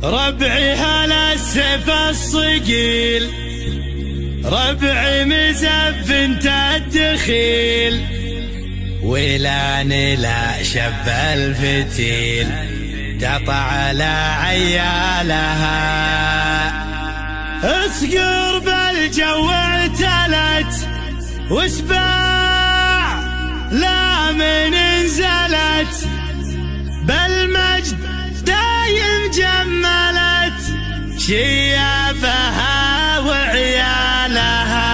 ربعي هلا السيف الصقيل، ربعي مزف انت الدخيل، ولاني لا شب الفتيل قطع على عيالها. اسقر بالجو اعتلت وسباع لا من انزلت، بالمجد دايم جملت شيابها وعيالها.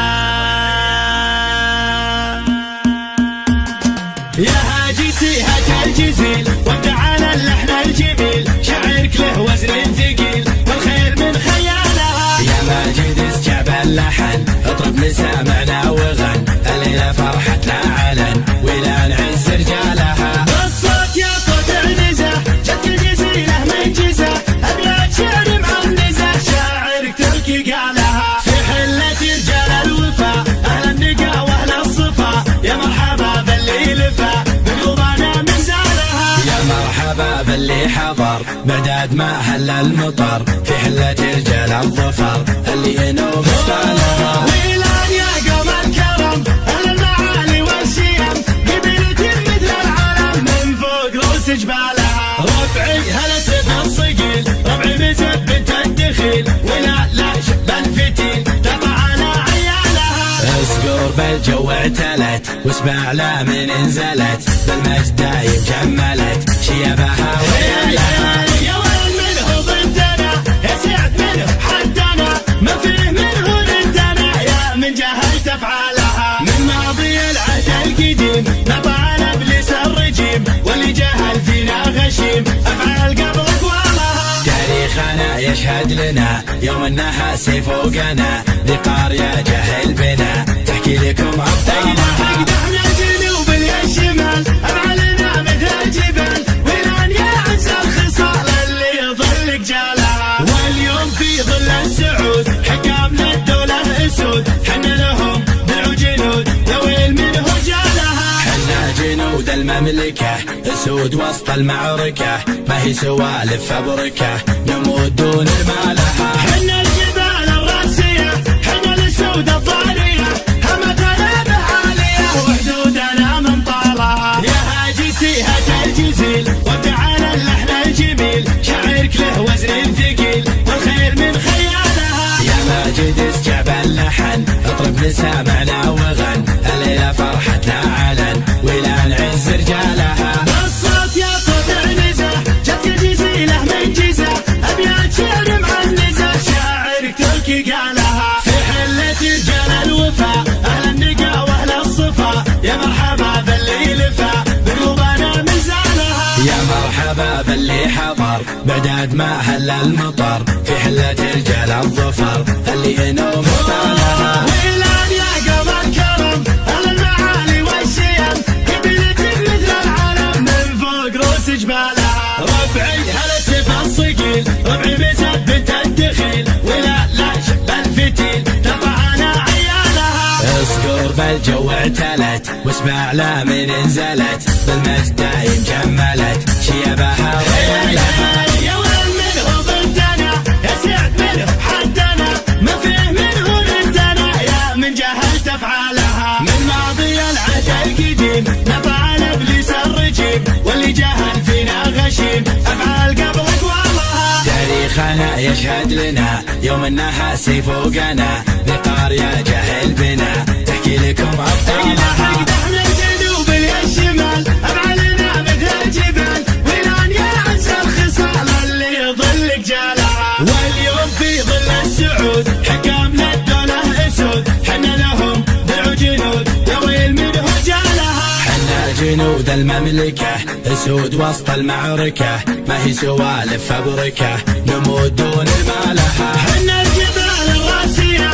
يا هاجسي هات الجزيل وابدع على اللحن الجميل، شعرك له وزن ثقيل والخير من خيالها. يا ماجد اسجع باللحن اطرب مسامعنا وغن، الليلة فرحتنا علن ولا نعز رجالها. الصوت يا صوت النزه جتك الجزيلة من جزه، ابيات شعر معنزه شاعرك تركي قالها. في حلة رجال الوفا اهل النقا واهل الصفا، يا مرحبا باللي لفا بقلوبنا منزالها. يا مرحبا باللي حضر بعداد ما هل المطر، في حلة رجال الظفر اللي ينوب استالها. ويلان يا قوم الكرم اهل المعالي والشيم، قبيلة مثل العالم من فوق رؤوس جبالها. ربعي هلا سيف الصقيل، ربعي مزف بنت الدخيل، ولا شب الفتيل قطع على عيالها. اسقر بالجو اعتلت واسمع لا من انزلت، بالمجد دايم جملت شيابها وعيالها. يا ويل منه ضدنا يا سعد منه حدنا، ما فيه منه ردنا يا من جهلت افعالها. من ماضي العهد القديم نطع ابليس الرجيم، واللي جهل فينا غشيم افعال قبل اقوالها. تاريخنا يشهد لنا يوم انها سيف فوقنا، ذي قارية جهل بنا تحكي لكم ابطالها. احنا الجنوب الشمال افعالنا مثل الجبال، ولان يا عز الخصال اللي يظل جالها. واليوم في ظل السعود حكامنا الدولة اسود، حنا لهم دعوا جنود يا ويل منه جالها. حنا جنود المملكة اسود وسط المعركة، ما هي سوالف فبركة نموت دون مالها. حنا الجبال الراسية حنا الاسود الضارية، همتنا بعالية وحدودنا من طالها. يا هاجسي هات الجزيل وابدع على اللحن الجميل، شعرك له وزن ثقيل والخير من خيالها. يا ماجد اسجع باللحن اطرب مسامعنا وغن، الليلة فرحتنا علن ولا نعز رجالها. الصوت يا صوت النزه جتك الجزيلة من جزه، ابيات شعر معنزه شاعرك تركي قالها. في حلة رجال الوفا اهل النقا واهل الصفا، يا مرحبا باللي لفا بقلوبنا منزالها. يا مرحبا باللي حضر بعداد ما هل المطر، في حلة رجال الظفر اللي ينوم استالها. ويلان يا قوم الكرم اهل المعالي والشيم، قبيلة مثل العالم من فوق رؤوس جبالها. ربعي هلا سيف الصقيل، ربعي مزف بنت الدخيل، ولا شب الفتيل قطع على عيالها. اسقر بالجو اعتلت واسمع لا من انزلت، بالمجد دايم جملت شيابها وعيالها. يا ويل منه ضدنا يا سعد منه حدنا، ما فيه منه ردنا يا من جهلت افعالها. من ماضي العهد القديم نطع ابليس الرجيم، واللي جهل فينا غشيم افعال قبل اقوالها. تاريخنا يشهد لنا يوم انها سيف فوقنا، ذي قارية جهل بنا تحكي لكم ابطالها. احنا الجنوب الشمال افعالنا مثل الجبال، ولان يا عز الخصال اللي يظل جالها. واليوم في ظل السعود حكامنا الدولة اسود، حنا لهم دعوا جنود يا ويل منه جالها. حنا جنود المملكة اسود وسط المعركة، ما هي سوالف فبركة نموت دون مالها. حنا الجبال الراسية